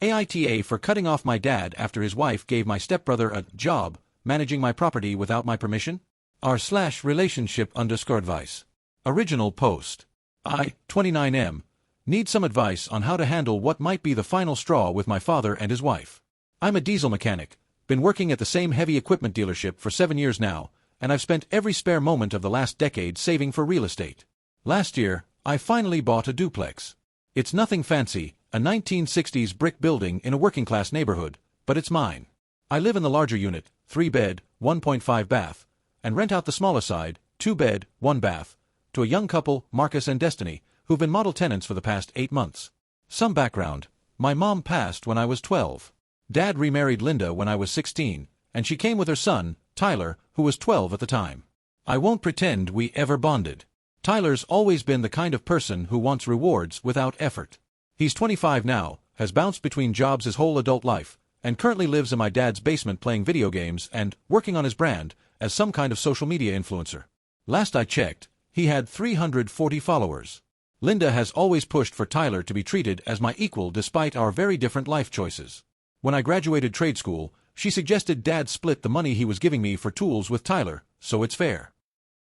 AITA for cutting off my dad after his wife gave my stepbrother a job managing my property without my permission? r/relationship_advice. Original post. I, 29M, need some advice on how to handle what might be the final straw with my father and his wife. I'm a diesel mechanic, been working at the same heavy equipment dealership for 7 years now, and I've spent every spare moment of the last decade saving for real estate. Last year, I finally bought a duplex. It's nothing fancy, a 1960s brick building in a working-class neighborhood, but it's mine. I live in the larger unit, 3-bed, 1.5 bath, and rent out the smaller side, 2-bed, 1 bath, to a young couple, Marcus and Destiny, who've been model tenants for the past 8 months. Some background. My mom passed when I was 12. Dad remarried Linda when I was 16, and she came with her son, Tyler, who was 12 at the time. I won't pretend we ever bonded. Tyler's always been the kind of person who wants rewards without effort. He's 25 now, has bounced between jobs his whole adult life, and currently lives in my dad's basement playing video games and working on his brand as some kind of social media influencer. Last I checked, he had 340 followers. Linda has always pushed for Tyler to be treated as my equal despite our very different life choices. When I graduated trade school, she suggested Dad split the money he was giving me for tools with Tyler, so it's fair.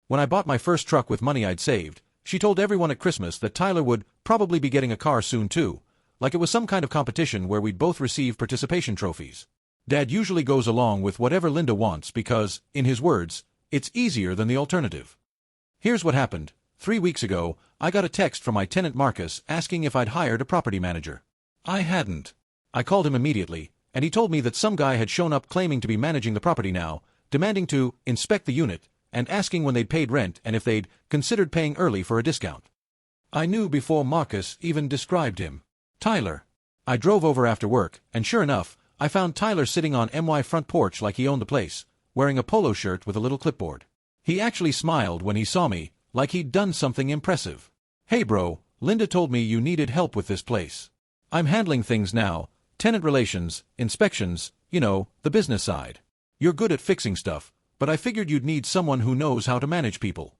When I bought my first truck with money I'd saved, she told everyone at Christmas that Tyler would probably be getting a car soon too, like it was some kind of competition where we'd both receive participation trophies. Dad usually goes along with whatever Linda wants because, in his words, it's easier than the alternative. Here's what happened. 3 weeks ago, I got a text from my tenant Marcus asking if I'd hired a property manager. I hadn't. I called him immediately, and he told me that some guy had shown up claiming to be managing the property now, demanding to inspect the unit, and asking when they'd paid rent and if they'd considered paying early for a discount. I knew before Marcus even described him. Tyler. I drove over after work, and sure enough, I found Tyler sitting on my front porch like he owned the place, wearing a polo shirt with a little clipboard. He actually smiled when he saw me, like he'd done something impressive. Hey bro, Linda told me you needed help with this place. I'm handling things now, tenant relations, inspections, you know, the business side. You're good at fixing stuff, but I figured you'd need someone who knows how to manage people.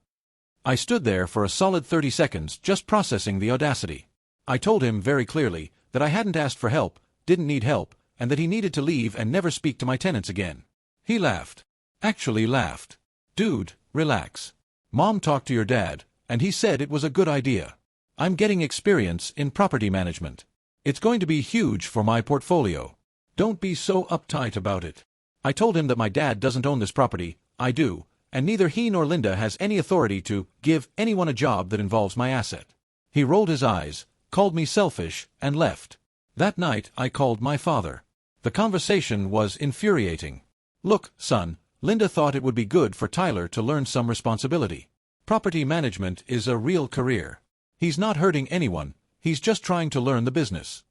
I stood there for a solid 30 seconds just processing the audacity. I told him very clearly that I hadn't asked for help, didn't need help, and that he needed to leave and never speak to my tenants again. He laughed. Actually laughed. Dude, relax. Mom talked to your dad, and he said it was a good idea. I'm getting experience in property management. It's going to be huge for my portfolio. Don't be so uptight about it. I told him that my dad doesn't own this property, I do, and neither he nor Linda has any authority to give anyone a job that involves my asset. He rolled his eyes, called me selfish, and left. That night I called my father. The conversation was infuriating. Look, son, Linda thought it would be good for Tyler to learn some responsibility. Property management is a real career. He's not hurting anyone, he's just trying to learn the business.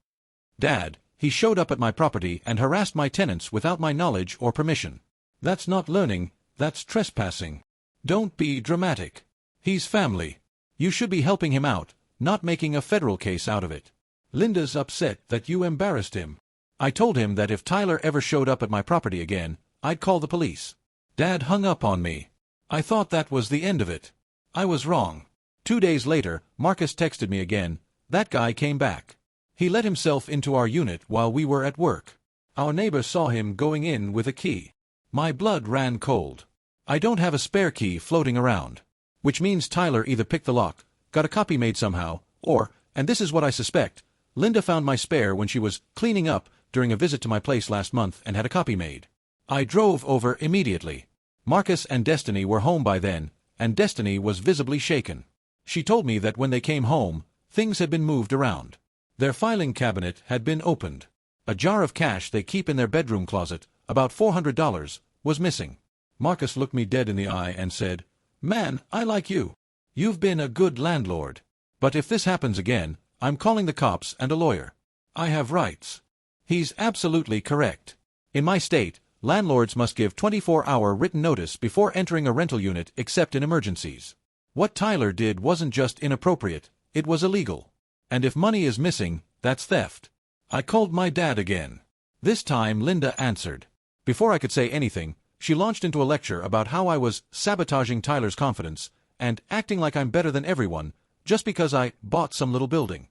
Dad, he showed up at my property and harassed my tenants without my knowledge or permission. That's not learning, that's trespassing. Don't be dramatic. He's family. You should be helping him out, not making a federal case out of it. Linda's upset that you embarrassed him. I told him that if Tyler ever showed up at my property again, I'd call the police. Dad hung up on me. I thought that was the end of it. I was wrong. 2 days later, Marcus texted me again. That guy came back. He let himself into our unit while we were at work. Our neighbor saw him going in with a key. My blood ran cold. I don't have a spare key floating around. Which means Tyler either picked the lock, got a copy made somehow, or, and this is what I suspect, Linda found my spare when she was cleaning up during a visit to my place last month and had a copy made. I drove over immediately. Marcus and Destiny were home by then, and Destiny was visibly shaken. She told me that when they came home, things had been moved around. Their filing cabinet had been opened. A jar of cash they keep in their bedroom closet, about $400, was missing. Marcus looked me dead in the eye and said, "Man, I like you. You've been a good landlord. But if this happens again, I'm calling the cops and a lawyer. I have rights." He's absolutely correct. In my state, landlords must give 24-hour written notice before entering a rental unit except in emergencies. What Tyler did wasn't just inappropriate, it was illegal. And if money is missing, that's theft. I called my dad again. This time Linda answered. Before I could say anything, she launched into a lecture about how I was sabotaging Tyler's confidence and acting like I'm better than everyone just because I bought some little building.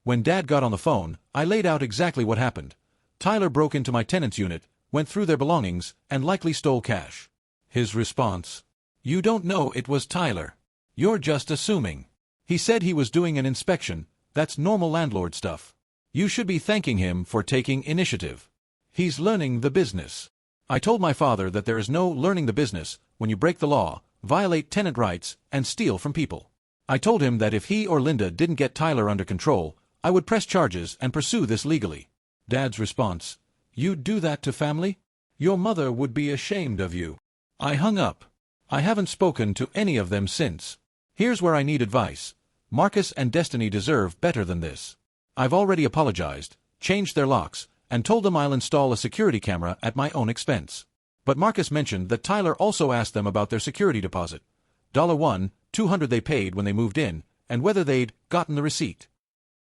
When Dad got on the phone, I laid out exactly what happened. Tyler broke into my tenant's unit, went through their belongings, and likely stole cash. His response: "You don't know it was Tyler. You're just assuming. He said he was doing an inspection. That's normal landlord stuff. You should be thanking him for taking initiative. He's learning the business." I told my father that there is no learning the business when you break the law, violate tenant rights, and steal from people. I told him that if he or Linda didn't get Tyler under control, I would press charges and pursue this legally. Dad's response: "You'd do that to family? Your mother would be ashamed of you." I hung up. I haven't spoken to any of them since. Here's where I need advice. Marcus and Destiny deserve better than this. I've already apologized, changed their locks, and told them I'll install a security camera at my own expense. But Marcus mentioned that Tyler also asked them about their security deposit. $200 they paid when they moved in, and whether they'd gotten the receipt.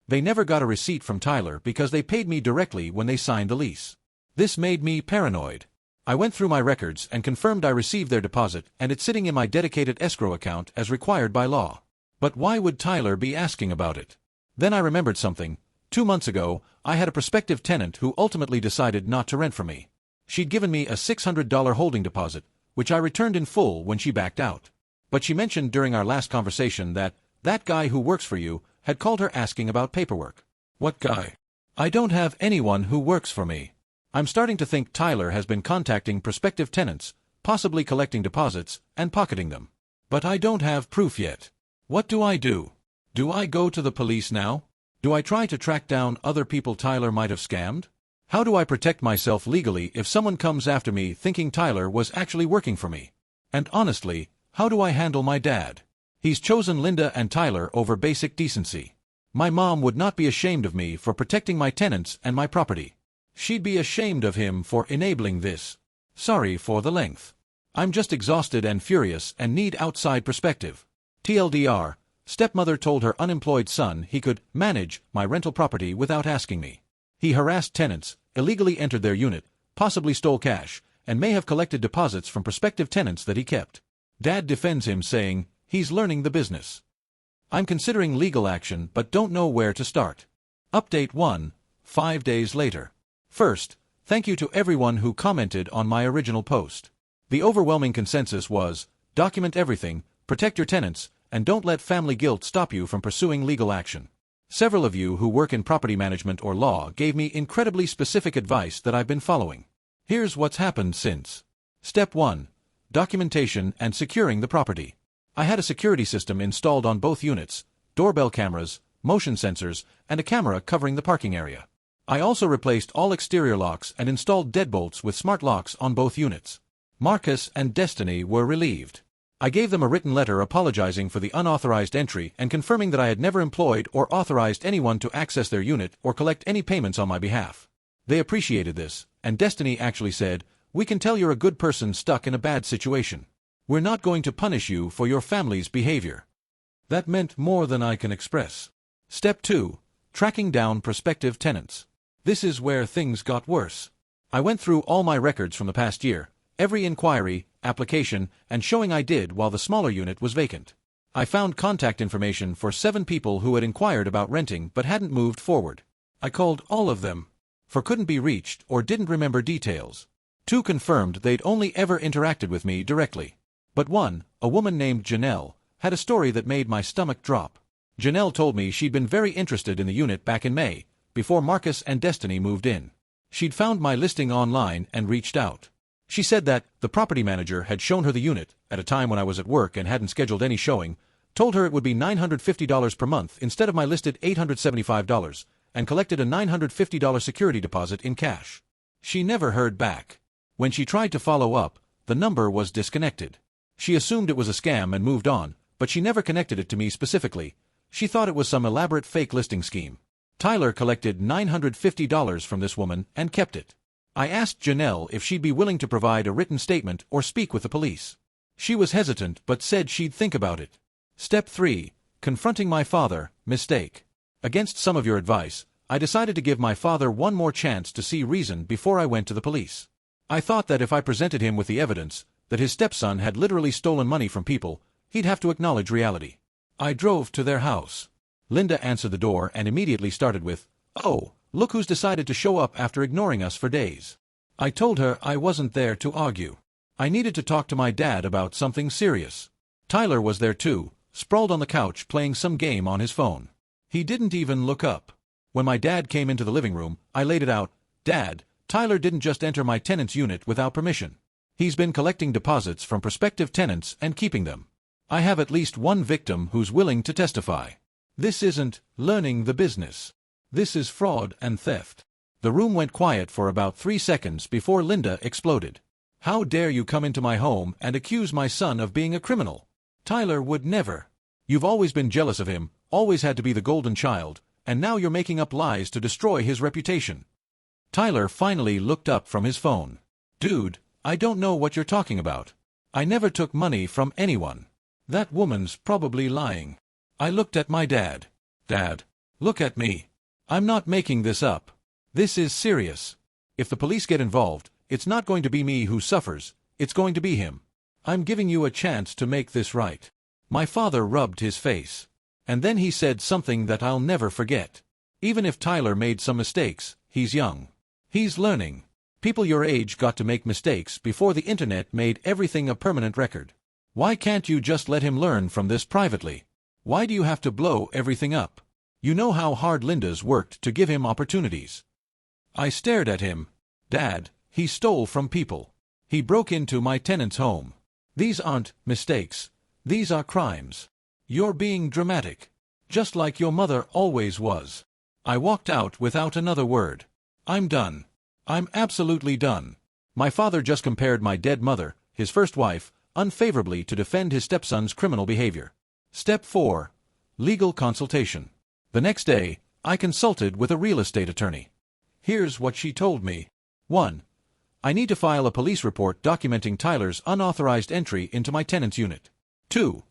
They never got a receipt from Tyler because they paid me directly when they signed the lease. This made me paranoid. I went through my records and confirmed I received their deposit, and it's sitting in my dedicated escrow account as required by law. But why would Tyler be asking about it? Then I remembered something. 2 months ago, I had a prospective tenant who ultimately decided not to rent for me. She'd given me a $600 holding deposit, which I returned in full when she backed out. But she mentioned during our last conversation that guy who works for you had called her asking about paperwork. What guy? I don't have anyone who works for me. I'm starting to think Tyler has been contacting prospective tenants, possibly collecting deposits, and pocketing them. But I don't have proof yet. What do I do? Do I go to the police now? Do I try to track down other people Tyler might have scammed? How do I protect myself legally if someone comes after me thinking Tyler was actually working for me? And honestly, how do I handle my dad? He's chosen Linda and Tyler over basic decency. My mom would not be ashamed of me for protecting my tenants and my property. She'd be ashamed of him for enabling this. Sorry for the length. I'm just exhausted and furious and need outside perspective. TLDR, stepmother told her unemployed son he could manage my rental property without asking me. He harassed tenants, illegally entered their unit, possibly stole cash, and may have collected deposits from prospective tenants that he kept. Dad defends him, saying he's learning the business. I'm considering legal action but don't know where to start. Update 1, 5 days later. First, thank you to everyone who commented on my original post. The overwhelming consensus was, document everything, protect your tenants, and don't let family guilt stop you from pursuing legal action. Several of you who work in property management or law gave me incredibly specific advice that I've been following. Here's what's happened since. Step 1. Documentation and securing the property. I had a security system installed on both units, doorbell cameras, motion sensors, and a camera covering the parking area. I also replaced all exterior locks and installed deadbolts with smart locks on both units. Marcus and Destiny were relieved. I gave them a written letter apologizing for the unauthorized entry and confirming that I had never employed or authorized anyone to access their unit or collect any payments on my behalf. They appreciated this, and Destiny actually said, "We can tell you're a good person stuck in a bad situation. We're not going to punish you for your family's behavior." That meant more than I can express. Step 2. Tracking down prospective tenants. This is where things got worse. I went through all my records from the past year, every inquiry, application, and showing I did while the smaller unit was vacant. I found contact information for 7 people who had inquired about renting but hadn't moved forward. I called all of them, for couldn't be reached or didn't remember details. 2 confirmed they'd only ever interacted with me directly. But one, a woman named Janelle, had a story that made my stomach drop. Janelle told me she'd been very interested in the unit back in May, before Marcus and Destiny moved in. She'd found my listing online and reached out. She said that the property manager had shown her the unit, at a time when I was at work and hadn't scheduled any showing, told her it would be $950 per month instead of my listed $875, and collected a $950 security deposit in cash. She never heard back. When she tried to follow up, the number was disconnected. She assumed it was a scam and moved on, but she never connected it to me specifically. She thought it was some elaborate fake listing scheme. Tyler collected $950 from this woman and kept it. I asked Janelle if she'd be willing to provide a written statement or speak with the police. She was hesitant but said she'd think about it. Step 3. Confronting my father, mistake. Against some of your advice, I decided to give my father one more chance to see reason before I went to the police. I thought that if I presented him with the evidence that his stepson had literally stolen money from people, he'd have to acknowledge reality. I drove to their house. Linda answered the door and immediately started with, "Oh, look who's decided to show up after ignoring us for days." I told her I wasn't there to argue. I needed to talk to my dad about something serious. Tyler was there too, sprawled on the couch playing some game on his phone. He didn't even look up. When my dad came into the living room, I laid it out. "Dad, Tyler didn't just enter my tenant's unit without permission. He's been collecting deposits from prospective tenants and keeping them. I have at least one victim who's willing to testify. This isn't learning the business. This is fraud and theft." The room went quiet for about 3 seconds before Linda exploded. "How dare you come into my home and accuse my son of being a criminal? Tyler would never. You've always been jealous of him, always had to be the golden child, and now you're making up lies to destroy his reputation." Tyler finally looked up from his phone. "Dude, I don't know what you're talking about. I never took money from anyone. That woman's probably lying." I looked at my dad. "Dad, look at me. I'm not making this up. This is serious. If the police get involved, it's not going to be me who suffers, it's going to be him. I'm giving you a chance to make this right." My father rubbed his face. And then he said something that I'll never forget. "Even if Tyler made some mistakes, he's young. He's learning. People your age got to make mistakes before the internet made everything a permanent record. Why can't you just let him learn from this privately? Why do you have to blow everything up? You know how hard Linda's worked to give him opportunities." I stared at him. "Dad, he stole from people. He broke into my tenant's home. These aren't mistakes. These are crimes. You're being dramatic. Just like your mother always was." I walked out without another word. I'm done. I'm absolutely done. My father just compared my dead mother, his first wife, unfavorably to defend his stepson's criminal behavior. Step 4. Legal consultation. The next day, I consulted with a real estate attorney. Here's what she told me. 1. I need to file a police report documenting Tyler's unauthorized entry into my tenant's unit. 2.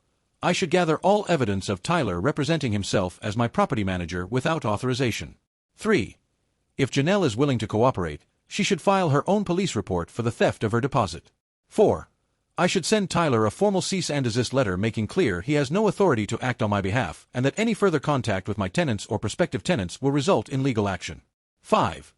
I should gather all evidence of Tyler representing himself as my property manager without authorization. 3. If Janelle is willing to cooperate, she should file her own police report for the theft of her deposit. 4. I should send Tyler a formal cease and desist letter making clear he has no authority to act on my behalf and that any further contact with my tenants or prospective tenants will result in legal action. 5.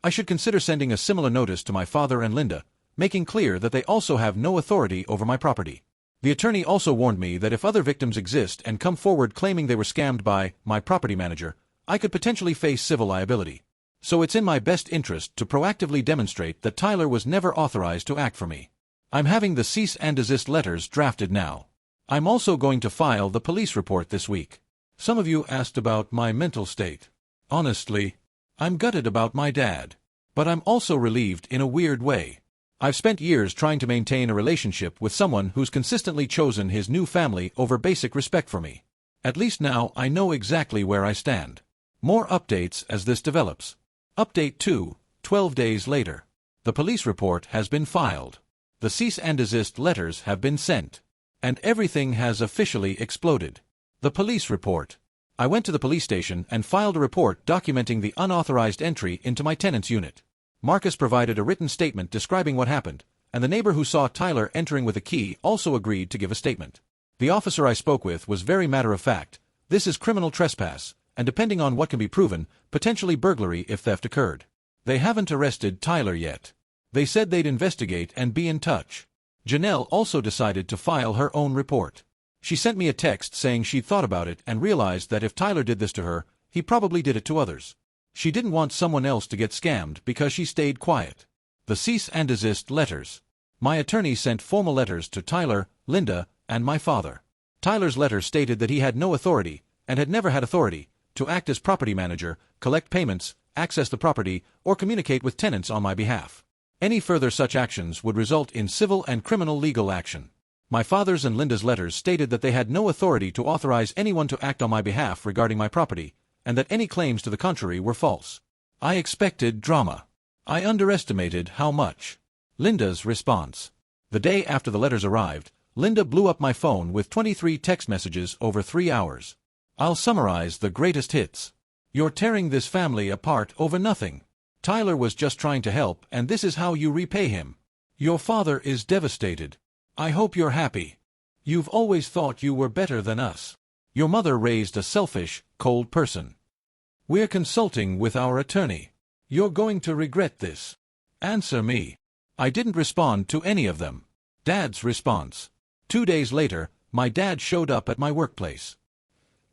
I should consider sending a similar notice to my father and Linda, making clear that they also have no authority over my property. The attorney also warned me that if other victims exist and come forward claiming they were scammed by my property manager, I could potentially face civil liability. So it's in my best interest to proactively demonstrate that Tyler was never authorized to act for me. I'm having the cease and desist letters drafted now. I'm also going to file the police report this week. Some of you asked about my mental state. Honestly, I'm gutted about my dad. But I'm also relieved in a weird way. I've spent years trying to maintain a relationship with someone who's consistently chosen his new family over basic respect for me. At least now I know exactly where I stand. More updates as this develops. Update 2, 12 days later. The police report has been filed. The cease and desist letters have been sent. And everything has officially exploded. The police report. I went to the police station and filed a report documenting the unauthorized entry into my tenant's unit. Marcus provided a written statement describing what happened, and the neighbor who saw Tyler entering with a key also agreed to give a statement. The officer I spoke with was very matter-of-fact. This is criminal trespass, and depending on what can be proven, potentially burglary if theft occurred. They haven't arrested Tyler yet. They said they'd investigate and be in touch. Janelle also decided to file her own report. She sent me a text saying she'd thought about it and realized that if Tyler did this to her, he probably did it to others. She didn't want someone else to get scammed because she stayed quiet. The cease and desist letters. My attorney sent formal letters to Tyler, Linda, and my father. Tyler's letter stated that he had no authority, and had never had authority, to act as property manager, collect payments, access the property, or communicate with tenants on my behalf. Any further such actions would result in civil and criminal legal action. My father's and Linda's letters stated that they had no authority to authorize anyone to act on my behalf regarding my property, and that any claims to the contrary were false. I expected drama. I underestimated how much. Linda's response. The day after the letters arrived, Linda blew up my phone with 23 text messages over 3 hours. I'll summarize the greatest hits. You're tearing this family apart over nothing. Tyler was just trying to help, and this is how you repay him. Your father is devastated. I hope you're happy. You've always thought you were better than us. Your mother raised a selfish, cold person. We're consulting with our attorney. You're going to regret this. Answer me. I didn't respond to any of them. Dad's response. 2 days later, my dad showed up at my workplace.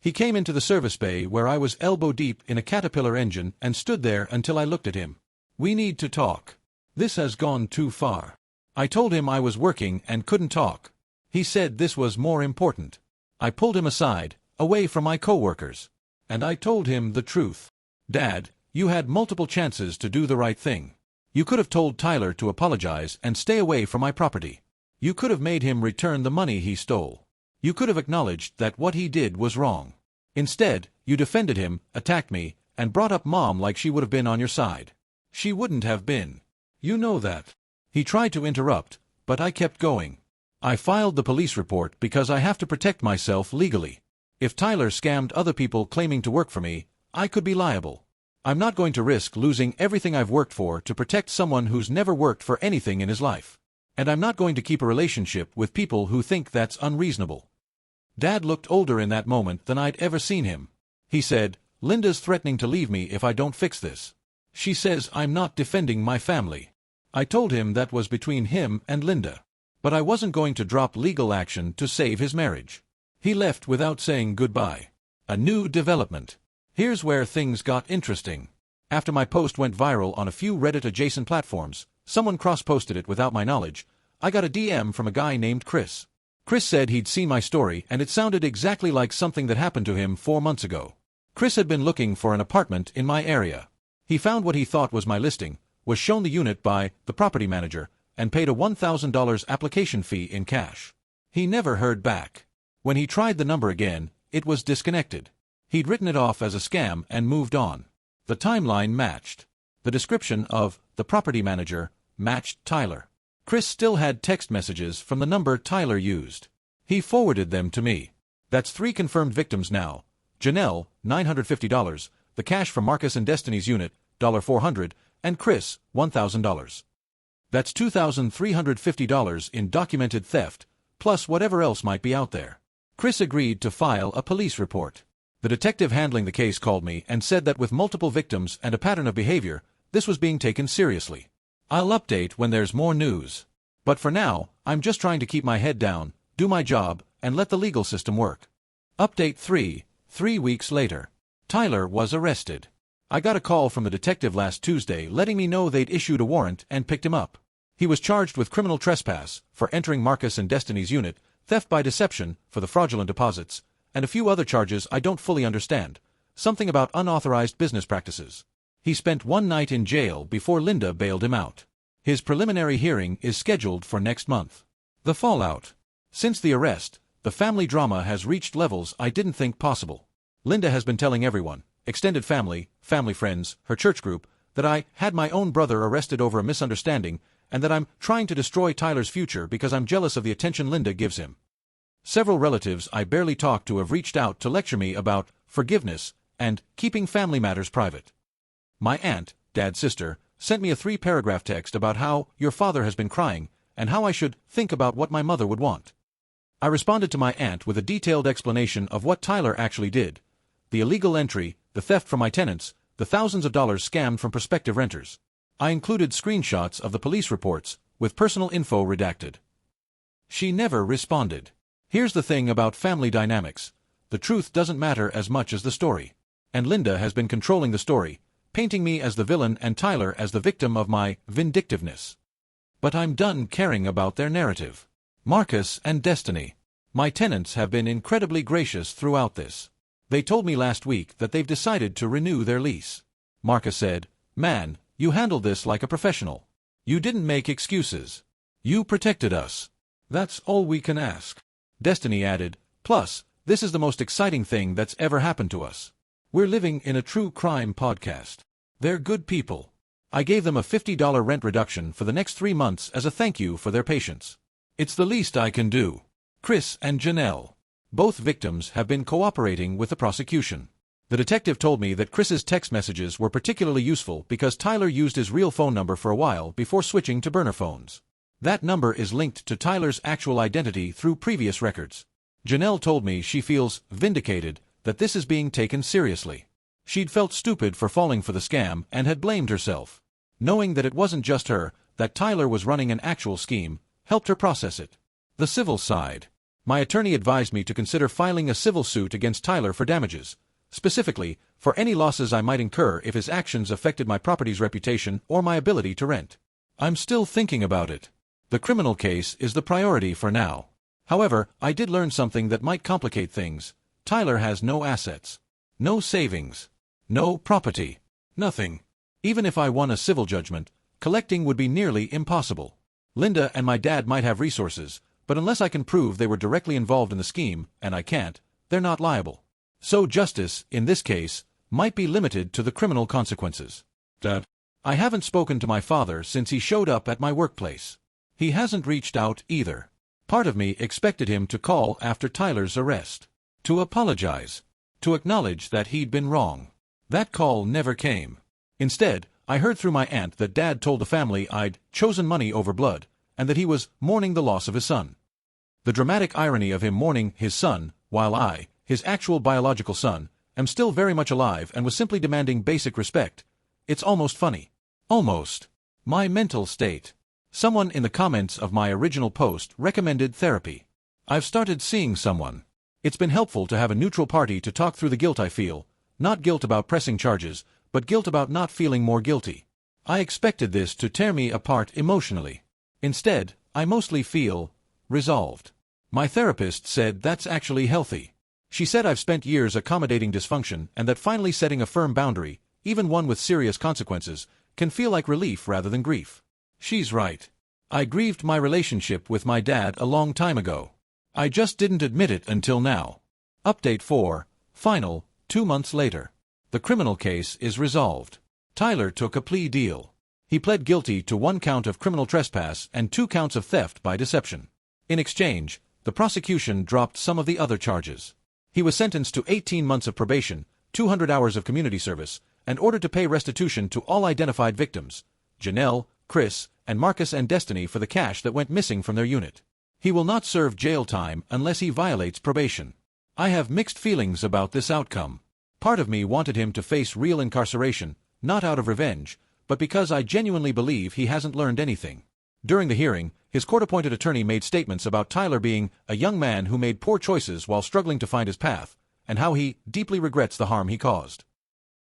He came into the service bay where I was elbow-deep in a Caterpillar engine and stood there until I looked at him. We need to talk. This has gone too far. I told him I was working and couldn't talk. He said this was more important. I pulled him aside, away from my coworkers. And I told him the truth. Dad, you had multiple chances to do the right thing. You could have told Tyler to apologize and stay away from my property. You could have made him return the money he stole. You could have acknowledged that what he did was wrong. Instead, you defended him, attacked me, and brought up Mom like she would have been on your side. She wouldn't have been. You know that. He tried to interrupt, but I kept going. I filed the police report because I have to protect myself legally. If Tyler scammed other people claiming to work for me, I could be liable. I'm not going to risk losing everything I've worked for to protect someone who's never worked for anything in his life. And I'm not going to keep a relationship with people who think that's unreasonable. Dad looked older in that moment than I'd ever seen him. He said, Linda's threatening to leave me if I don't fix this. She says I'm not defending my family. I told him that was between him and Linda. But I wasn't going to drop legal action to save his marriage. He left without saying goodbye. A new development. Here's where things got interesting. After my post went viral on a few Reddit-adjacent platforms, someone cross-posted it without my knowledge. I got a DM from a guy named Chris. Chris said he'd seen my story and it sounded exactly like something that happened to him 4 months ago. Chris had been looking for an apartment in my area. He found what he thought was my listing, was shown the unit by the property manager, and paid a $1,000 application fee in cash. He never heard back. When he tried the number again, it was disconnected. He'd written it off as a scam and moved on. The timeline matched. The description of the property manager matched Tyler. Chris still had text messages from the number Tyler used. He forwarded them to me. That's 3 confirmed victims now. Janelle, $950, the cash from Marcus and Destiny's unit, $400, and Chris, $1,000. That's $2,350 in documented theft, plus whatever else might be out there. Chris agreed to file a police report. The detective handling the case called me and said that with multiple victims and a pattern of behavior, this was being taken seriously. I'll update when there's more news. But for now, I'm just trying to keep my head down, do my job, and let the legal system work. Update 3, 3 weeks later. Tyler was arrested. I got a call from the detective last Tuesday letting me know they'd issued a warrant and picked him up. He was charged with criminal trespass for entering Marcus and Destiny's unit, theft by deception for the fraudulent deposits, and a few other charges I don't fully understand, something about unauthorized business practices. He spent 1 night in jail before Linda bailed him out. His preliminary hearing is scheduled for next month. The fallout. Since the arrest, the family drama has reached levels I didn't think possible. Linda has been telling everyone, extended family, family friends, her church group, that I had my own brother arrested over a misunderstanding and that I'm trying to destroy Tyler's future because I'm jealous of the attention Linda gives him. Several relatives I barely talk to have reached out to lecture me about forgiveness and keeping family matters private. My aunt, Dad's sister, sent me a 3-paragraph text about how your father has been crying and how I should think about what my mother would want. I responded to my aunt with a detailed explanation of what Tyler actually did, the illegal entry, the theft from my tenants, the thousands of dollars scammed from prospective renters. I included screenshots of the police reports, with personal info redacted. She never responded. Here's the thing about family dynamics. The truth doesn't matter as much as the story. And Linda has been controlling the story, painting me as the villain and Tyler as the victim of my vindictiveness. But I'm done caring about their narrative. Marcus and Destiny. My tenants have been incredibly gracious throughout this. They told me last week that they've decided to renew their lease. Marcus said, "Man, you handled this like a professional. You didn't make excuses. You protected us. That's all we can ask." Destiny added, "Plus, this is the most exciting thing that's ever happened to us. We're living in a true crime podcast. They're good people. I gave them a $50 rent reduction for the next 3 months as a thank you for their patience. It's the least I can do." Chris and Janelle. Both victims have been cooperating with the prosecution. The detective told me that Chris's text messages were particularly useful because Tyler used his real phone number for a while before switching to burner phones. That number is linked to Tyler's actual identity through previous records. Janelle told me she feels vindicated that this is being taken seriously. She'd felt stupid for falling for the scam and had blamed herself. Knowing that it wasn't just her, that Tyler was running an actual scheme, helped her process it. The civil side. My attorney advised me to consider filing a civil suit against Tyler for damages, specifically, for any losses I might incur if his actions affected my property's reputation or my ability to rent. I'm still thinking about it. The criminal case is the priority for now. However, I did learn something that might complicate things. Tyler has no assets. No savings. No property. Nothing. Even if I won a civil judgment, collecting would be nearly impossible. Linda and my dad might have resources, but unless I can prove they were directly involved in the scheme, and I can't, they're not liable. So justice, in this case, might be limited to the criminal consequences. Dad. I haven't spoken to my father since he showed up at my workplace. He hasn't reached out either. Part of me expected him to call after Tyler's arrest. To apologize. To acknowledge that he'd been wrong. That call never came. Instead, I heard through my aunt that Dad told the family I'd chosen money over blood, and that he was mourning the loss of his son. The dramatic irony of him mourning his son, while I, his actual biological son, am still very much alive and was simply demanding basic respect. It's almost funny. Almost. My mental state. Someone in the comments of my original post recommended therapy. I've started seeing someone. It's been helpful to have a neutral party to talk through the guilt I feel, not guilt about pressing charges, but guilt about not feeling more guilty. I expected this to tear me apart emotionally. Instead, I mostly feel resolved. My therapist said that's actually healthy. She said I've spent years accommodating dysfunction and that finally setting a firm boundary, even one with serious consequences, can feel like relief rather than grief. She's right. I grieved my relationship with my dad a long time ago. I just didn't admit it until now. Update 4. Final, 2 months later. The criminal case is resolved. Tyler took a plea deal. He pled guilty to 1 count of criminal trespass and 2 counts of theft by deception. In exchange, the prosecution dropped some of the other charges. He was sentenced to 18 months of probation, 200 hours of community service, and ordered to pay restitution to all identified victims, Janelle, Chris, and Marcus and Destiny, for the cash that went missing from their unit. He will not serve jail time unless he violates probation. I have mixed feelings about this outcome. Part of me wanted him to face real incarceration, not out of revenge, but because I genuinely believe he hasn't learned anything. During the hearing, his court-appointed attorney made statements about Tyler being a young man who made poor choices while struggling to find his path, and how he deeply regrets the harm he caused.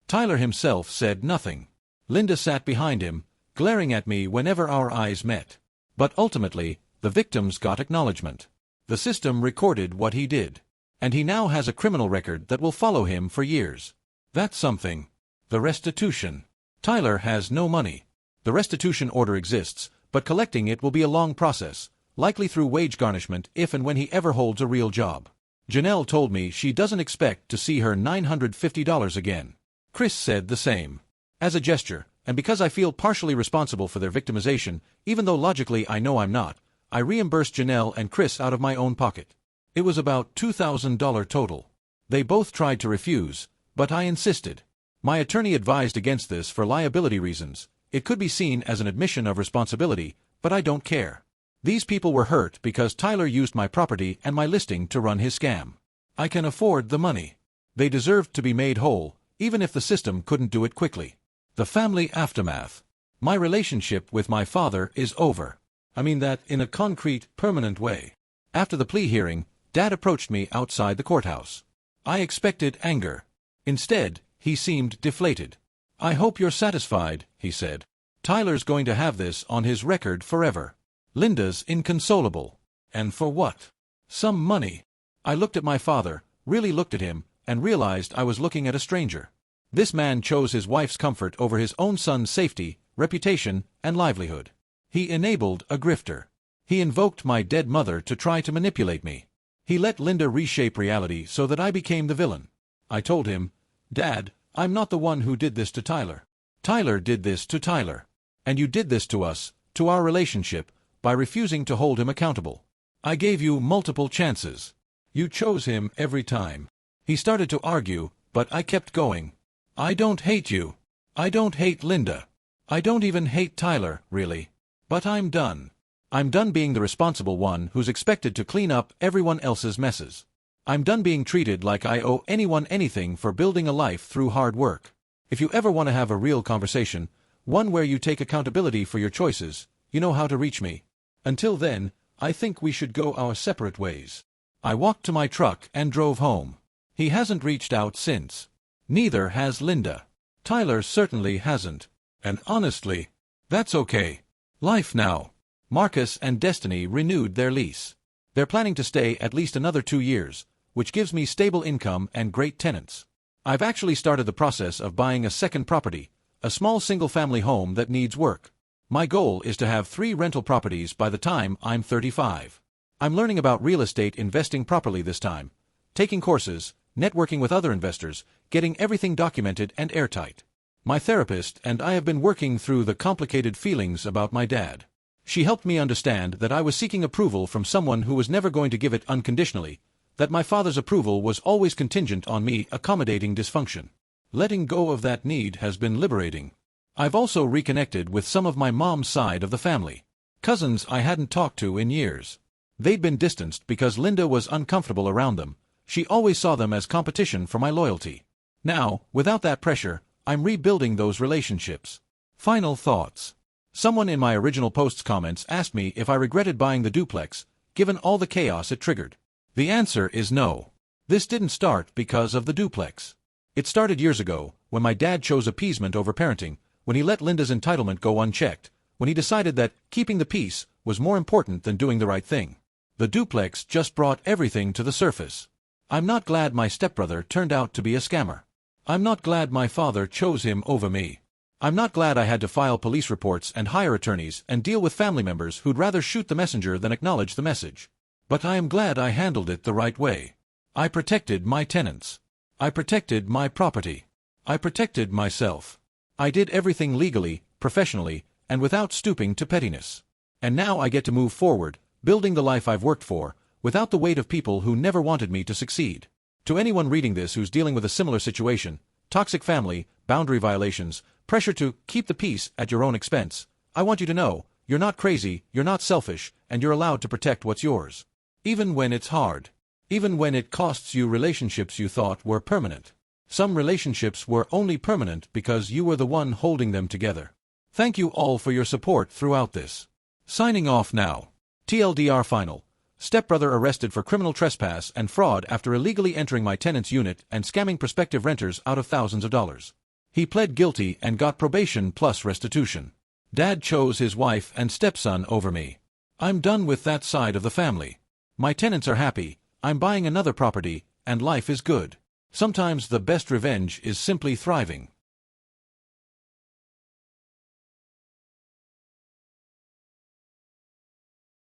Tyler himself said nothing. Linda sat behind him, glaring at me whenever our eyes met. But ultimately, the victims got acknowledgement. The system recorded what he did. And he now has a criminal record that will follow him for years. That's something. The restitution. Tyler has no money. The restitution order exists, but collecting it will be a long process, likely through wage garnishment if and when he ever holds a real job. Janelle told me she doesn't expect to see her $950 again. Chris said the same. As a gesture, and because I feel partially responsible for their victimization, even though logically I know I'm not, I reimbursed Janelle and Chris out of my own pocket. It was about $2,000 total. They both tried to refuse, but I insisted. My attorney advised against this for liability reasons. It could be seen as an admission of responsibility, but I don't care. These people were hurt because Tyler used my property and my listing to run his scam. I can afford the money. They deserved to be made whole, even if the system couldn't do it quickly. The family aftermath. My relationship with my father is over. I mean that in a concrete, permanent way. After the plea hearing, Dad approached me outside the courthouse. I expected anger. Instead, he seemed deflated. "I hope you're satisfied," he said. "Tyler's going to have this on his record forever. Linda's inconsolable. And for what? Some money." I looked at my father, really looked at him, and realized I was looking at a stranger. This man chose his wife's comfort over his own son's safety, reputation, and livelihood. He enabled a grifter. He invoked my dead mother to try to manipulate me. He let Linda reshape reality so that I became the villain. I told him, "Dad, I'm not the one who did this to Tyler. Tyler did this to Tyler. And you did this to us, to our relationship, by refusing to hold him accountable. I gave you multiple chances. You chose him every time." He started to argue, but I kept going. "I don't hate you. I don't hate Linda. I don't even hate Tyler, really. But I'm done. I'm done being the responsible one who's expected to clean up everyone else's messes. I'm done being treated like I owe anyone anything for building a life through hard work. If you ever want to have a real conversation, one where you take accountability for your choices, you know how to reach me. Until then, I think we should go our separate ways. I walked to my truck and drove home. He hasn't reached out since. Neither has Linda. Tyler certainly hasn't. And honestly, that's okay. Life now. Marcus and Destiny renewed their lease. They're planning to stay at least another 2 years, which gives me stable income and great tenants. I've actually started the process of buying a second property, a small single-family home that needs work. My goal is to have 3 rental properties by the time I'm 35. I'm learning about real estate investing properly this time, taking courses, networking with other investors, getting everything documented and airtight. My therapist and I have been working through the complicated feelings about my dad. She helped me understand that I was seeking approval from someone who was never going to give it unconditionally, that my father's approval was always contingent on me accommodating dysfunction. Letting go of that need has been liberating. I've also reconnected with some of my mom's side of the family. Cousins I hadn't talked to in years. They'd been distanced because Linda was uncomfortable around them. She always saw them as competition for my loyalty. Now, without that pressure, I'm rebuilding those relationships. Final thoughts. Someone in my original post's comments asked me if I regretted buying the duplex, given all the chaos it triggered. The answer is no. This didn't start because of the duplex. It started years ago, when my dad chose appeasement over parenting, when he let Linda's entitlement go unchecked, when he decided that keeping the peace was more important than doing the right thing. The duplex just brought everything to the surface. I'm not glad my stepbrother turned out to be a scammer. I'm not glad my father chose him over me. I'm not glad I had to file police reports and hire attorneys and deal with family members who'd rather shoot the messenger than acknowledge the message. But I am glad I handled it the right way. I protected my tenants. I protected my property. I protected myself. I did everything legally, professionally, and without stooping to pettiness. And now I get to move forward, building the life I've worked for, without the weight of people who never wanted me to succeed. To anyone reading this who's dealing with a similar situation, toxic family, boundary violations, pressure to keep the peace at your own expense, I want you to know, you're not crazy, you're not selfish, and you're allowed to protect what's yours. Even when it's hard. Even when it costs you relationships you thought were permanent. Some relationships were only permanent because you were the one holding them together. Thank you all for your support throughout this. Signing off now. TLDR final. Stepbrother arrested for criminal trespass and fraud after illegally entering my tenant's unit and scamming prospective renters out of thousands of dollars. He pled guilty and got probation plus restitution. Dad chose his wife and stepson over me. I'm done with that side of the family. My tenants are happy, I'm buying another property, and life is good. Sometimes the best revenge is simply thriving.